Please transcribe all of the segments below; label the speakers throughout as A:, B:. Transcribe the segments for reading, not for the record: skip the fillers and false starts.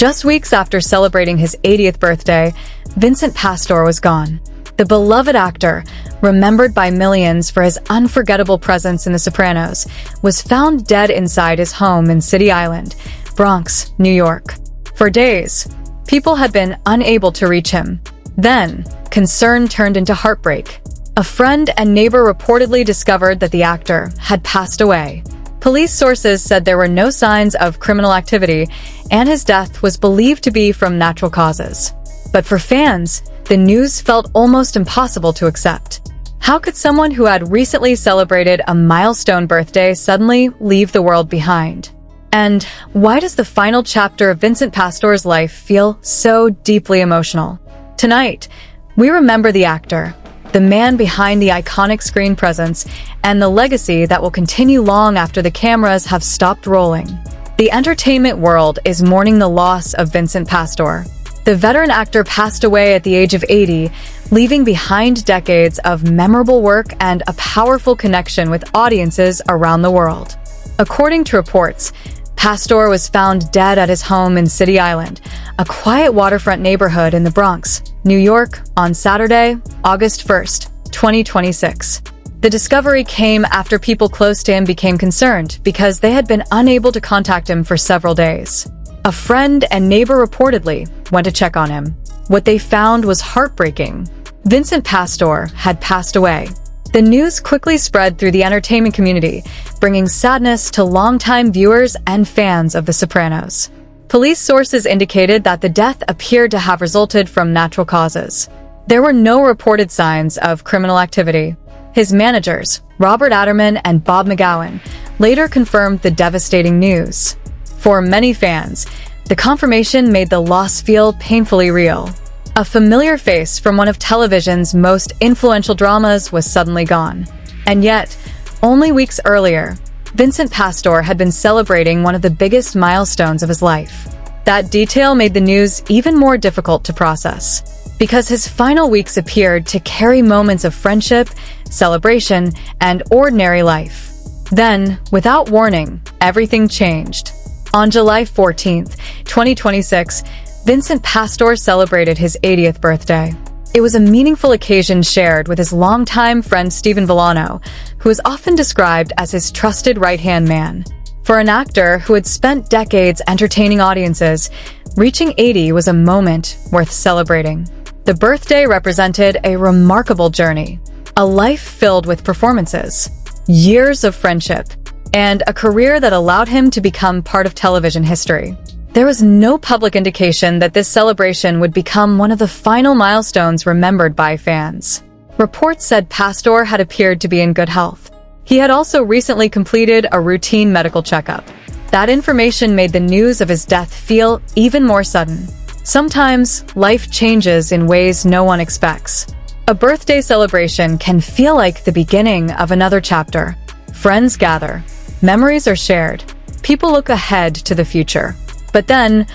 A: Just weeks after celebrating his 80th birthday, Vincent Pastore was gone. The beloved actor, remembered by millions for his unforgettable presence in The Sopranos, was found dead inside his home in City Island, Bronx, New York. For days, people had been unable to reach him. Then, concern turned into heartbreak. A friend and neighbor reportedly discovered that the actor had passed away. Police sources said there were no signs of criminal activity, and his death was believed to be from natural causes. But for fans, the news felt almost impossible to accept. How could someone who had recently celebrated a milestone birthday suddenly leave the world behind? And why does the final chapter of Vincent Pastore's life feel so deeply emotional? Tonight, we remember the actor, the man behind the iconic screen presence, and the legacy that will continue long after the cameras have stopped rolling. The entertainment world is mourning the loss of Vincent Pastore. The veteran actor passed away at the age of 80, leaving behind decades of memorable work and a powerful connection with audiences around the world. According to reports, Pastore was found dead at his home in City Island, a quiet waterfront neighborhood in the Bronx, New York, on Saturday, August 1st, 2026. The discovery came after people close to him became concerned because they had been unable to contact him for several days. A friend and neighbor reportedly went to check on him. What they found was heartbreaking. Vincent Pastore had passed away. The news quickly spread through the entertainment community, bringing sadness to longtime viewers and fans of The Sopranos. Police sources indicated that the death appeared to have resulted from natural causes. There were no reported signs of criminal activity. His managers, Robert Adderman and Bob McGowan, later confirmed the devastating news. For many fans, the confirmation made the loss feel painfully real. A familiar face from one of television's most influential dramas was suddenly gone. And yet, only weeks earlier, Vincent Pastore had been celebrating one of the biggest milestones of his life. That detail made the news even more difficult to process, because his final weeks appeared to carry moments of friendship, celebration, and ordinary life. Then, without warning, everything changed. On July 14th, 2026, Vincent Pastore celebrated his 80th birthday. It was a meaningful occasion shared with his longtime friend Stephen Villano, who is often described as his trusted right-hand man. For an actor who had spent decades entertaining audiences, reaching 80 was a moment worth celebrating. The birthday represented a remarkable journey, a life filled with performances, years of friendship, and a career that allowed him to become part of television history. There was no public indication that this celebration would become one of the final milestones remembered by fans. Reports said Pastore had appeared to be in good health. He had also recently completed a routine medical checkup. That information made the news of his death feel even more sudden. Sometimes, life changes in ways no one expects. A birthday celebration can feel like the beginning of another chapter. Friends gather. Memories are shared. People look ahead to the future. But then,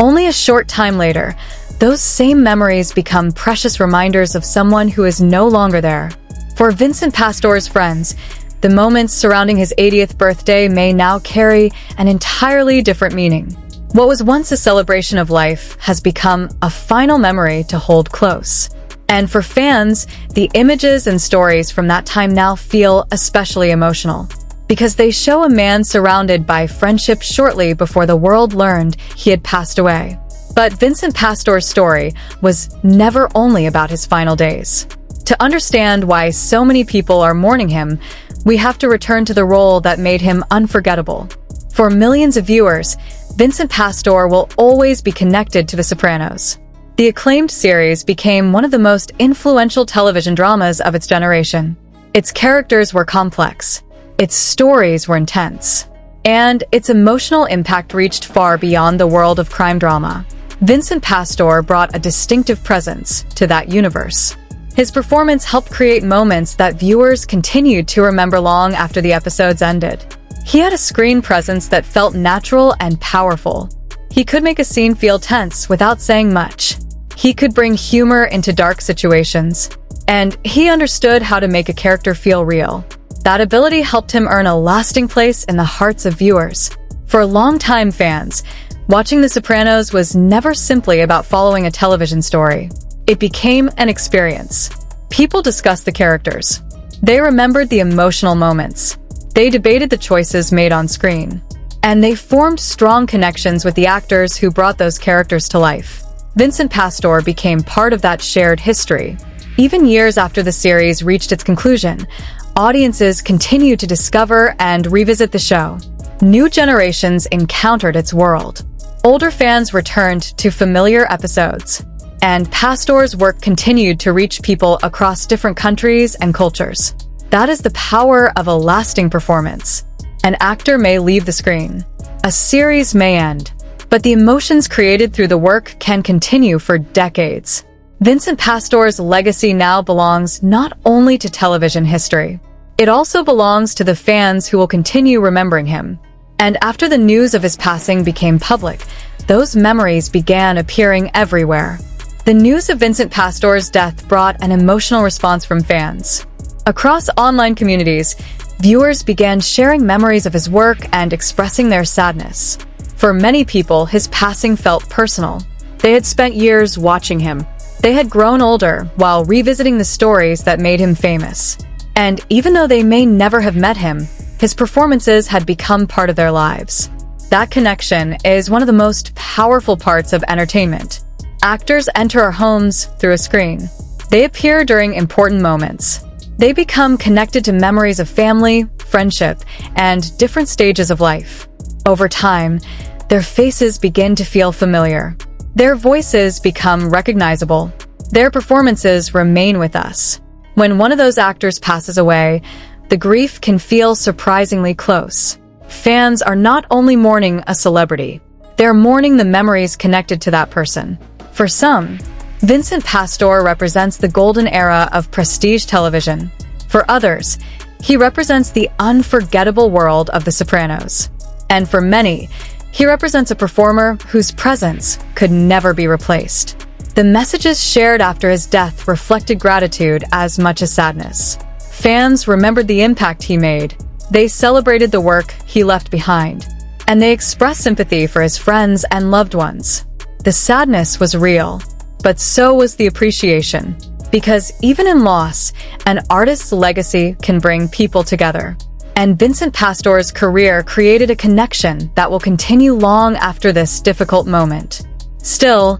A: only a short time later, those same memories become precious reminders of someone who is no longer there. For Vincent Pastore's friends, the moments surrounding his 80th birthday may now carry an entirely different meaning. What was once a celebration of life has become a final memory to hold close. And for fans, the images and stories from that time now feel especially emotional, because they show a man surrounded by friendship shortly before the world learned he had passed away. But Vincent Pastore's story was never only about his final days. To understand why so many people are mourning him, we have to return to the role that made him unforgettable. For millions of viewers, Vincent Pastore will always be connected to The Sopranos. The acclaimed series became one of the most influential television dramas of its generation. Its characters were complex. Its stories were intense, and its emotional impact reached far beyond the world of crime drama. Vincent Pastore brought a distinctive presence to that universe. His performance helped create moments that viewers continued to remember long after the episodes ended. He had a screen presence that felt natural and powerful. He could make a scene feel tense without saying much. He could bring humor into dark situations, and he understood how to make a character feel real. That ability helped him earn a lasting place in the hearts of viewers. For longtime fans, Watching The Sopranos was never simply about following a television story. It became an experience. People discussed the characters. They remembered the emotional moments. They debated the choices made on screen. And they formed strong connections with the actors who brought those characters to life. Vincent Pastore became part of that shared history. Even years after the series reached its conclusion, audiences continued to discover and revisit the show. New generations encountered its world. Older fans returned to familiar episodes. And Pastore's work continued to reach people across different countries and cultures. That is the power of a lasting performance. An actor may leave the screen. A series may end. But the emotions created through the work can continue for decades. Vincent Pastore's legacy now belongs not only to television history. It also belongs to the fans who will continue remembering him. And after the news of his passing became public, those memories began appearing everywhere. The news of Vincent Pastore's death brought an emotional response from fans. Across online communities, viewers began sharing memories of his work and expressing their sadness. For many people, his passing felt personal. They had spent years watching him. They had grown older while revisiting the stories that made him famous. And even though they may never have met him, his performances had become part of their lives. That connection is one of the most powerful parts of entertainment. Actors enter our homes through a screen. They appear during important moments. They become connected to memories of family, friendship, and different stages of life. Over time, their faces begin to feel familiar. Their voices become recognizable. Their performances remain with us. When one of those actors passes away, the grief can feel surprisingly close. Fans are not only mourning a celebrity, they're mourning the memories connected to that person. For some, Vincent Pastore represents the golden era of prestige television. For others, he represents the unforgettable world of The Sopranos. And for many, he represents a performer whose presence could never be replaced. The messages shared after his death reflected gratitude as much as sadness. Fans remembered the impact he made. They celebrated the work he left behind. And they expressed sympathy for his friends and loved ones. The sadness was real, but so was the appreciation. Because even in loss, an artist's legacy can bring people together. And Vincent Pastore's career created a connection that will continue long after this difficult moment. Still,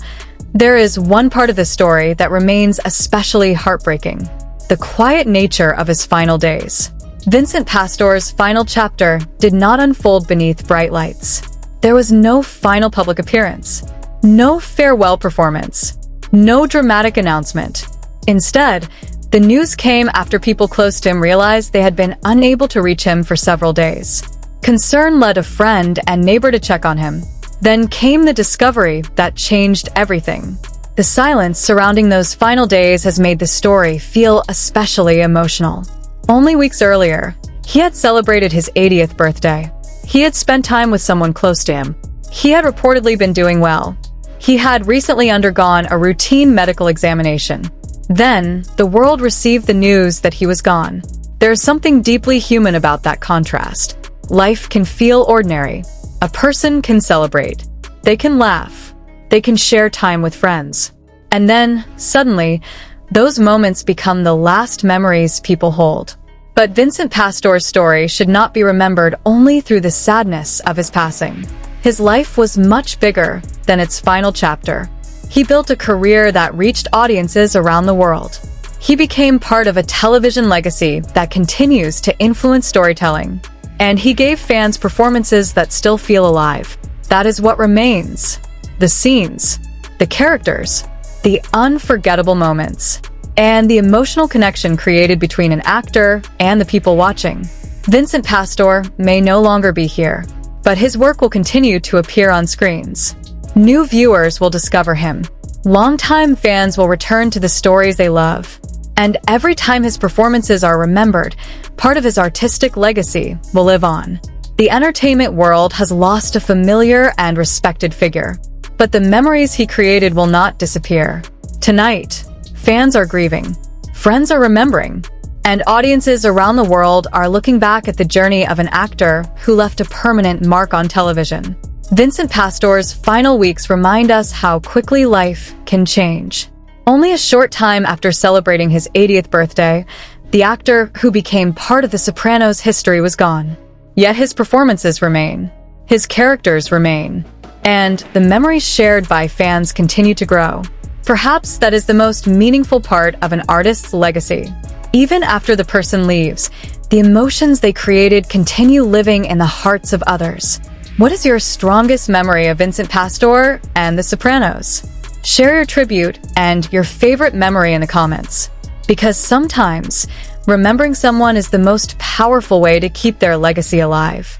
A: there is one part of the story that remains especially heartbreaking: the quiet nature of his final days. Vincent Pastore's final chapter did not unfold beneath bright lights. There was no final public appearance, no farewell performance, no dramatic announcement. Instead, the news came after people close to him realized they had been unable to reach him for several days. Concern led a friend and neighbor to check on him. Then came the discovery that changed everything. The silence surrounding those final days has made the story feel especially emotional. Only weeks earlier, he had celebrated his 80th birthday. He had spent time with someone close to him. He had reportedly been doing well. He had recently undergone a routine medical examination. Then, the world received the news that he was gone. There's something deeply human about that contrast. Life can feel ordinary. A person can celebrate. They can laugh. They can share time with friends. And then, suddenly, those moments become the last memories people hold. But Vincent Pastore's story should not be remembered only through the sadness of his passing. His life was much bigger than its final chapter. He built a career that reached audiences around the world. He became part of a television legacy that continues to influence storytelling. And he gave fans performances that still feel alive. That is what remains. The scenes, the characters, the unforgettable moments, and the emotional connection created between an actor and the people watching. Vincent Pastore may no longer be here, but his work will continue to appear on screens. New viewers will discover him. Longtime fans will return to the stories they love. And every time his performances are remembered, part of his artistic legacy will live on. The entertainment world has lost a familiar and respected figure. But the memories he created will not disappear. Tonight, fans are grieving. Friends are remembering. And audiences around the world are looking back at the journey of an actor who left a permanent mark on television. Vincent Pastore's final weeks remind us how quickly life can change. Only a short time after celebrating his 80th birthday, the actor who became part of The Sopranos history was gone. Yet his performances remain, his characters remain, and the memories shared by fans continue to grow. Perhaps that is the most meaningful part of an artist's legacy. Even after the person leaves, the emotions they created continue living in the hearts of others. What is your strongest memory of Vincent Pastore and The Sopranos? Share your tribute and your favorite memory in the comments. Because sometimes, remembering someone is the most powerful way to keep their legacy alive.